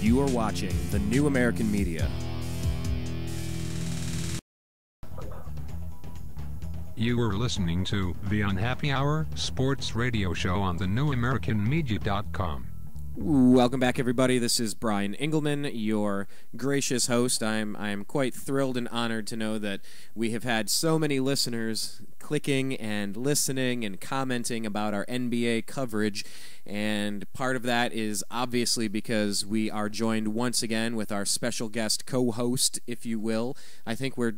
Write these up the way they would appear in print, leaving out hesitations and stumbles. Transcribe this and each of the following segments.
You are watching the New American Media. You are listening to The Unhappy Hour sports radio show on thenewamericanmedia.com. Welcome back, everybody. This is Brian Engelman, your gracious host. I am quite thrilled and honored to know that we have had so many listeners clicking and listening and commenting about our NBA coverage. And part of that is obviously because we are joined once again with our special guest co-host, if you will. I think we're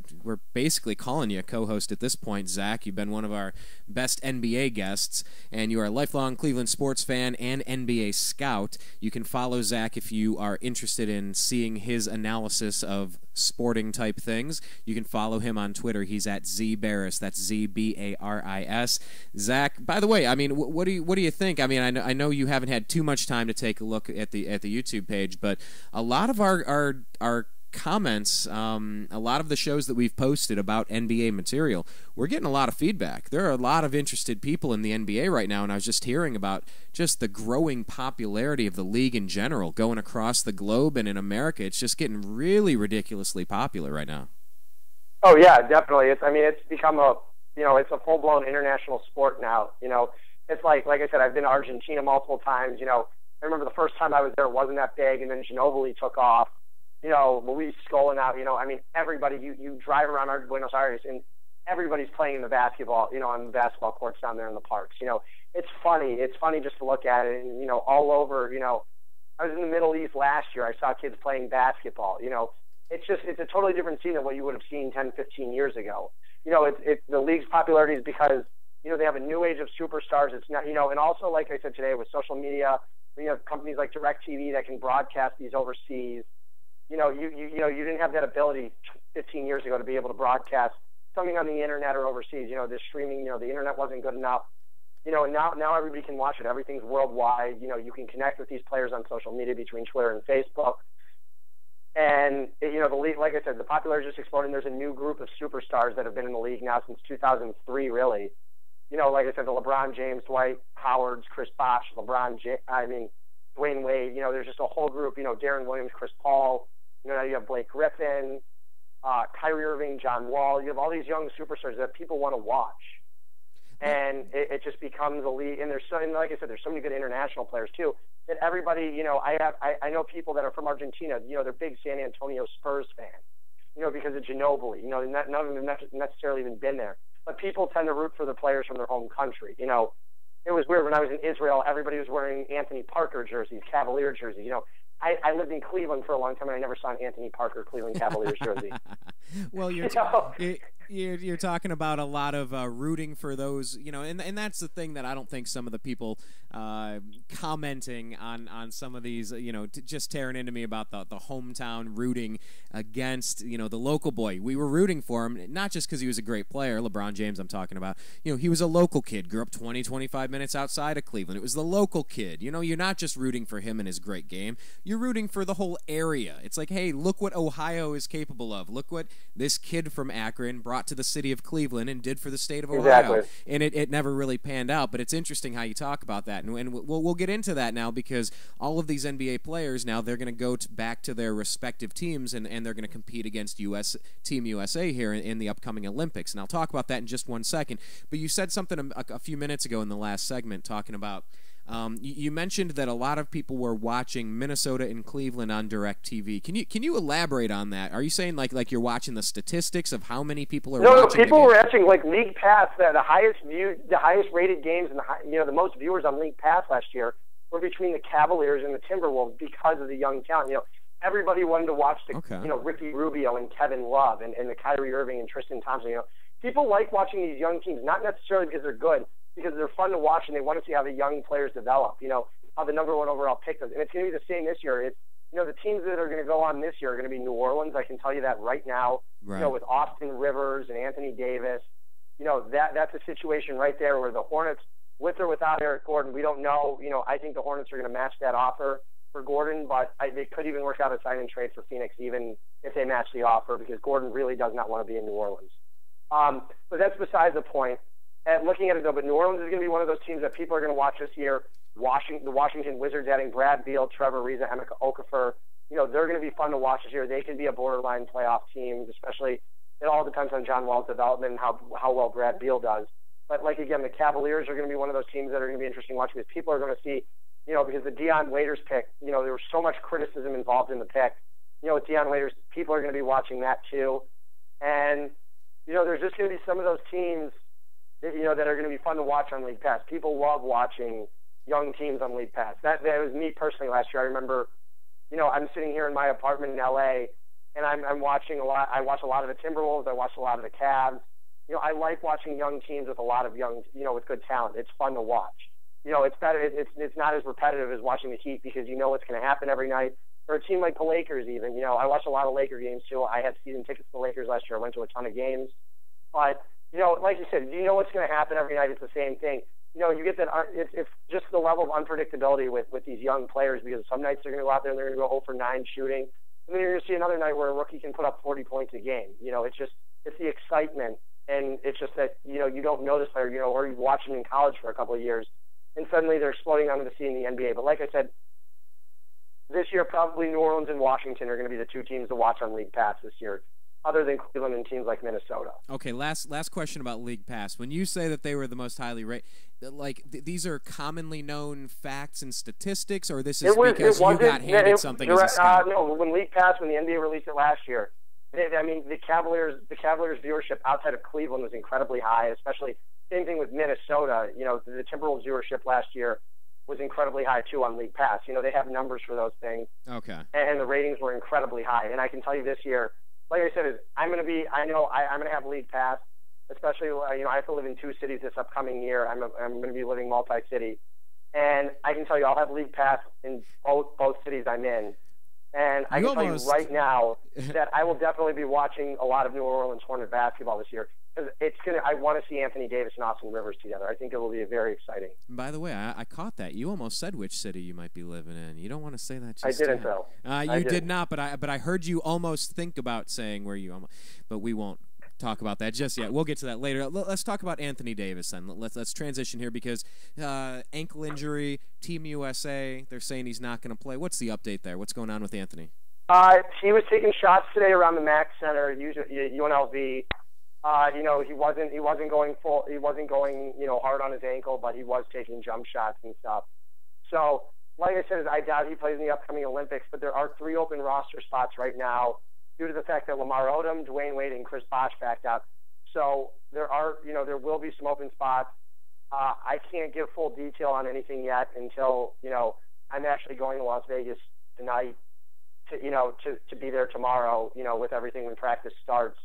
basically calling you a co-host at this point, Zach. You've been one of our best NBA guests, and you are a lifelong Cleveland sports fan and NBA scout. You can follow Zach if you are interested in seeing his analysis of sporting type things. You can follow him on Twitter. He's at Zak Baris. That's Z-B-A-R-I-S. Zach, by the way, I mean, what do you think? I mean, I know you haven't had too much time to take a look at the YouTube page, but a lot of our comments, a lot of the shows that we've posted about NBA material, we're getting a lot of feedback. There are a lot of interested people in the NBA right now, and I was just hearing about just the growing popularity of the league in general, going across the globe and in America. It's just getting really ridiculously popular right now. Oh yeah, definitely. It's become it's a full-blown international sport now. It's like I said, I've been to Argentina multiple times. I remember the first time I was there, it wasn't that big, and then Ginobili took off. Luis Scolin out. Everybody. You drive around Buenos Aires, and everybody's playing in the basketball. On the basketball courts down there in the parks. It's funny. It's funny just to look at it, and all over. I was in the Middle East last year. I saw kids playing basketball. It's a totally different scene than what you would have seen 10, 15 years ago. The league's popularity is because they have a new age of superstars. It's not, and also, like I said today, with social media, you have companies like DirecTV that can broadcast these overseas. You didn't have that ability 15 years ago to be able to broadcast something on the internet or overseas. This streaming, the internet wasn't good enough. Now everybody can watch it. Everything's worldwide. You can connect with these players on social media between Twitter and Facebook. And, the league, like I said, the popularity is just exploding. There's a new group of superstars that have been in the league now since 2003, really. Like I said, the LeBron James, Dwight Howards, Chris Bosh, Dwayne Wade. There's just a whole group, Darren Williams, Chris Paul. Now you have Blake Griffin, Kyrie Irving, John Wall. You have all these young superstars that people want to watch. And it just becomes a league. And like I said, there's so many good international players, too, that everybody, I know people that are from Argentina, they're big San Antonio Spurs fans, because of Ginobili. None of them have necessarily even been there. But people tend to root for the players from their home country. It was weird when I was in Israel, everybody was wearing Anthony Parker jerseys, Cavalier jerseys. I lived in Cleveland for a long time, and I never saw an Anthony Parker Cleveland Cavaliers jersey. Well, you're talking about a lot of rooting for those, and that's the thing that I don't think some of the people commenting on some of these, just tearing into me about the hometown rooting against, the local boy. We were rooting for him, not just because he was a great player, LeBron James I'm talking about. He was a local kid, grew up 20, 25 minutes outside of Cleveland. It was the local kid. You're not just rooting for him and his great game. You're rooting for the whole area. It's like, hey, look what Ohio is capable of. Look what this kid from Akron brought to the city of Cleveland and did for the state of Ohio. Exactly. And it never really panned out, but it's interesting how you talk about that. And we'll get into that now, because all of these NBA players now, they're going to go back to their respective teams, and they're going to compete against Team USA here in the upcoming Olympics. And I'll talk about that in just one second. But you said something a few minutes ago in the last segment talking about you mentioned that a lot of people were watching Minnesota and Cleveland on DirecTV. Can you elaborate on that? Are you saying like you're watching the statistics of how many people are watching? No, people were watching like League Pass. The highest rated games, and the most viewers on League Pass last year were between the Cavaliers and the Timberwolves because of the young talent. Everybody wanted to watch the Ricky Rubio and Kevin Love and the Kyrie Irving and Tristan Thompson. People like watching these young teams, not necessarily because they're good, because they're fun to watch, and they want to see how the young players develop, how the number one overall pick does. And it's going to be the same this year. It's, the teams that are going to go on this year are going to be New Orleans. I can tell you that right now, right. With Austin Rivers and Anthony Davis. That's a situation right there where the Hornets, with or without Eric Gordon, we don't know. I think the Hornets are going to match that offer for Gordon, but they could even work out a sign and trade for Phoenix even if they match the offer, because Gordon really does not want to be in New Orleans. But that's beside the point. And looking at it, though, but New Orleans is going to be one of those teams that people are going to watch this year. The Washington Wizards adding Brad Beal, Trevor Ariza, Emeka Okafor, they're going to be fun to watch this year. They can be a borderline playoff team, especially. It all depends on John Wall's development and how well Brad Beal does. But, like, again, the Cavaliers are going to be one of those teams that are going to be interesting to watch because people are going to see, because the Deion Waiters pick, there was so much criticism involved in the pick. With Deion Waiters, people are going to be watching that too. And, there's just going to be some of those teams that, that are going to be fun to watch on League Pass. People love watching young teams on League Pass. That was me personally last year. I remember, I'm sitting here in my apartment in L.A., and I'm watching a lot. I watch a lot of the Timberwolves. I watch a lot of the Cavs. I like watching young teams with a lot of young, with good talent. It's fun to watch. It's better. It's not as repetitive as watching the Heat because you know what's going to happen every night. Or a team like the Lakers even. I watch a lot of Laker games too. I had season tickets to the Lakers last year. I went to a ton of games. But, like you said, you know what's going to happen every night. It's the same thing. You get that. It's just the level of unpredictability with these young players because some nights they're going to go out there and they're going to go 0 for 9 shooting. And then you're going to see another night where a rookie can put up 40 points a game. It's the excitement, and it's just that, you don't know this player, or you watch them in college for a couple of years, and suddenly they're exploding onto the scene in the NBA. But like I said, this year probably New Orleans and Washington are going to be the two teams to watch on League Pass this year, other than Cleveland and teams like Minnesota. Okay, last question about League Pass. When you say that they were the most highly rated, these are commonly known facts and statistics, or this is because you got handed something as a scout? No, when League Pass, when the NBA released it last year, the Cavaliers' viewership outside of Cleveland was incredibly high, especially same thing with Minnesota. The Timberwolves' viewership last year was incredibly high too on League Pass. They have numbers for those things. Okay. And the ratings were incredibly high. And I can tell you this year, like I said, I'm going to have League Pass, especially, I have to live in 2 cities this upcoming year. I'm going to be living multi-city. And I can tell you I'll have League Pass in both cities I'm in. And I can tell you right now that I will definitely be watching a lot of New Orleans Hornet basketball this year. I want to see Anthony Davis and Austin Rivers together. I think it will be very exciting. By the way, I caught that. You almost said which city you might be living in. You don't want to say that just I didn't, though. You did not, but I heard you almost think about saying where you almost. But we won't talk about that just yet. We'll get to that later. Let's talk about Anthony Davis then. Let's transition here because ankle injury, Team USA, they're saying he's not going to play. What's the update there? What's going on with Anthony? He was taking shots today around the Mac Center, UNLV. He wasn't going hard on his ankle, but he was taking jump shots and stuff. So, like I said, I doubt he plays in the upcoming Olympics, but there are 3 open roster spots right now due to the fact that Lamar Odom, Dwayne Wade, and Chris Bosh backed out. So there will be some open spots. I can't give full detail on anything yet until, I'm actually going to Las Vegas tonight to be there tomorrow, with everything when practice starts.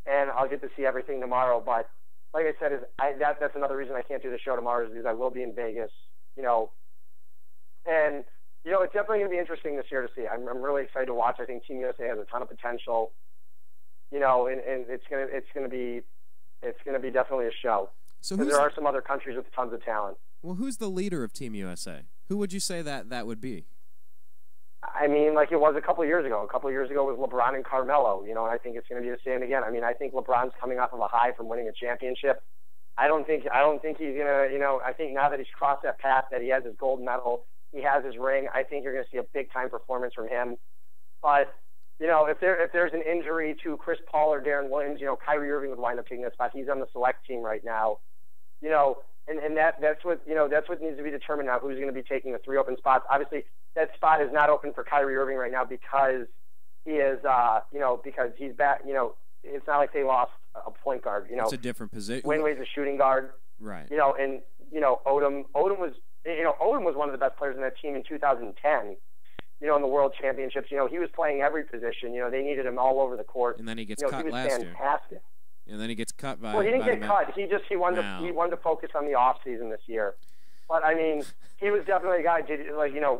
And I'll get to see everything tomorrow. But like I said, that's another reason I can't do the show tomorrow is because I will be in Vegas, And, it's definitely going to be interesting this year to see. I'm really excited to watch. I think Team USA has a ton of potential, and it's going to be definitely a show. So there are some other countries with tons of talent. Well, who's the leader of Team USA? Who would you say that would be? I mean, like it was a couple of years ago. A couple of years ago was LeBron and Carmelo. And I think it's going to be the same again. I mean, I think LeBron's coming off of a high from winning a championship. I don't think he's going to, I think now that he's crossed that path, that he has his gold medal, he has his ring, I think you're going to see a big-time performance from him. But, if there's an injury to Chris Paul or Darren Williams, Kyrie Irving would wind up taking that spot. He's on the select team right now. And that's what needs to be determined now, who's going to be taking the 3 open spots. Obviously, that spot is not open for Kyrie Irving right now because he is, because he's back. It's not like they lost a point guard. It's a different position. Wayne Wade's a shooting guard. Right. And Odom was one of the best players in that team in 2010. In the World Championships, he was playing every position. They needed him all over the court. And then he gets cut last year. He was fantastic. And then he gets cut by. Well, he didn't get cut. He wanted to focus on the off season this year. But I mean, he was definitely a guy.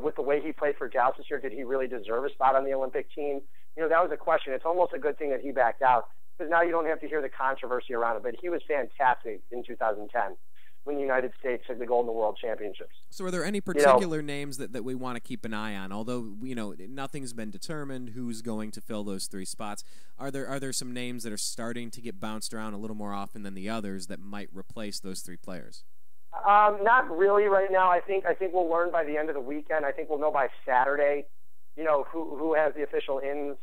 With the way he played for Dallas this year, did he really deserve a spot on the Olympic team? That was a question. It's almost a good thing that he backed out because now you don't have to hear the controversy around it. But he was fantastic in 2010 when the United States took the gold in the World Championships. So are there any particular names that we want to keep an eye on? Although, nothing's been determined who's going to fill those 3 spots. Are there some names that are starting to get bounced around a little more often than the others that might replace those 3 players? Not really right now. I think we'll learn by the end of the weekend. I think we'll know by Saturday, who has the official ins,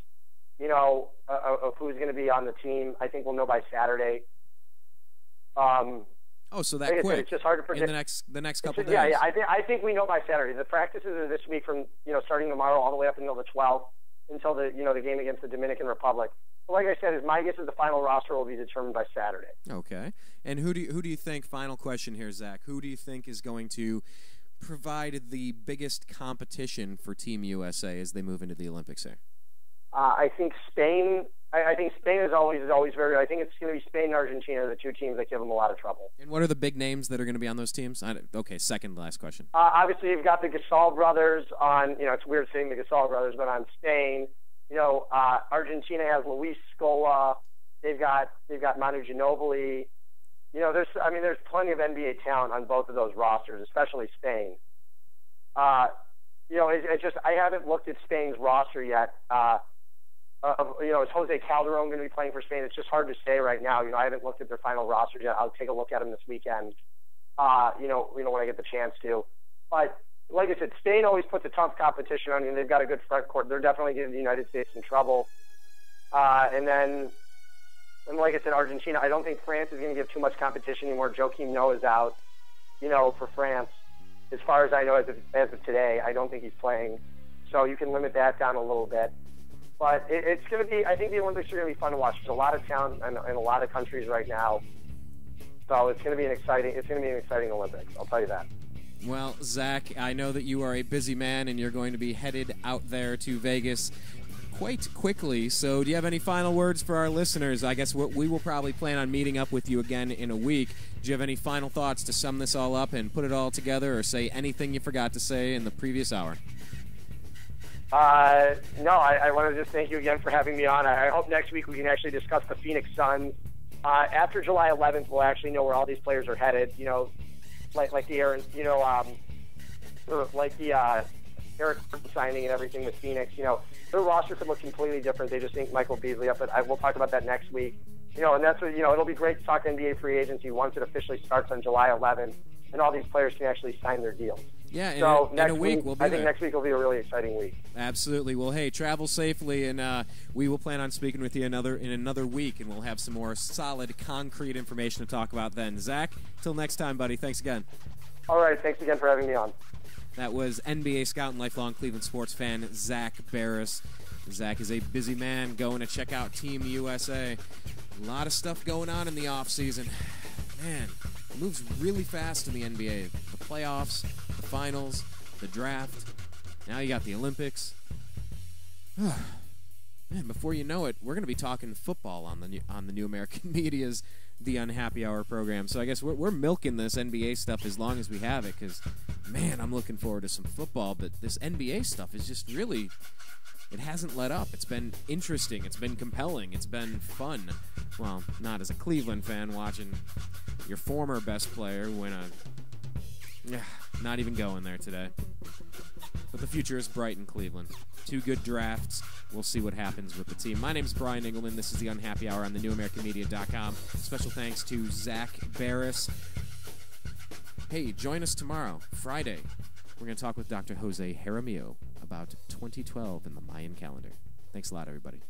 of who's going to be on the team. I think we'll know by Saturday. So that like quick? Said, it's just hard to predict. In the next couple days? Yeah. I think we know by Saturday. The practices are this week from starting tomorrow all the way up until the 12th, until the game against the Dominican Republic. But like I said, my guess is the final roster will be determined by Saturday. Okay. And who do you think? Final question here, Zach. Who do you think is going to provide the biggest competition for Team USA as they move into the Olympics here? I think Spain. I think Spain is always very. I think it's going to be Spain and Argentina, the two teams that give them a lot of trouble. And what are the big names that are going to be on those teams? Okay, second last question. Obviously, you've got the Gasol brothers on. It's weird saying the Gasol brothers, but on Spain. Argentina has Luis Scola. They've got Manu Ginobili. There's plenty of NBA talent on both of those rosters, especially Spain. It's just I haven't looked at Spain's roster yet. Is Jose Calderon going to be playing for Spain? It's just hard to say right now. I haven't looked at their final roster yet. I'll take a look at them this weekend. When I get the chance to. But like I said, Spain always puts a tough competition on you. They've got a good front court. They're definitely giving the United States some trouble. And like I said, Argentina. I don't think France is going to give too much competition anymore. Joachim Noah is out. For France. As far as I know, as of today, I don't think he's playing. So you can limit that down a little bit. But it's going to be, I think the Olympics are going to be fun to watch. There's a lot of talent in a lot of countries right now. So it's going to be an exciting Olympics. I'll tell you that. Well, Zach, I know that you are a busy man and you're going to be headed out there to Vegas quite quickly. So do you have any final words for our listeners? I guess we will probably plan on meeting up with you again in a week. Do you have any final thoughts to sum this all up and put it all together, or say anything you forgot to say in the previous hour? No, I want to just thank you again for having me on. I hope next week we can actually discuss the Phoenix Suns. After July 11th, we'll actually know where all these players are headed. Like the Aaron, Eric signing and everything with Phoenix. Their roster could look completely different. They just think Michael Beasley up, but we'll talk about that next week. And that's what, it'll be great to talk NBA free agency once it officially starts on July 11th, and all these players can actually sign their deals. Yeah, so in a week we'll be there. I think next week will be a really exciting week. Absolutely. Well, hey, travel safely, and we will plan on speaking with you in another week, and we'll have some more solid, concrete information to talk about then. Zach, till next time, buddy. Thanks again. All right. Thanks again for having me on. That was NBA scout and lifelong Cleveland sports fan Zak Baris. Zach is a busy man going to check out Team USA. A lot of stuff going on in the offseason. Man, it moves really fast in the NBA. The playoffs, the finals, the draft. Now you got the Olympics. Man, before you know it, we're going to be talking football on the New American Media's The Unhappy Hour program. So I guess we're milking this NBA stuff as long as we have it, because, man, I'm looking forward to some football. But this NBA stuff is just really, it hasn't let up. It's been interesting. It's been compelling. It's been fun. Well, not as a Cleveland fan watching your former best player win a... not even going there today. But the future is bright in Cleveland. 2 good drafts. We'll see what happens with the team. My name is Brian Engelman. This is The Unhappy Hour on thenewamericanmedia.com. Special thanks to Zak Baris. Hey, join us tomorrow, Friday. We're going to talk with Dr. Jose Jaramillo about 2012 in the Mayan calendar. Thanks a lot, everybody.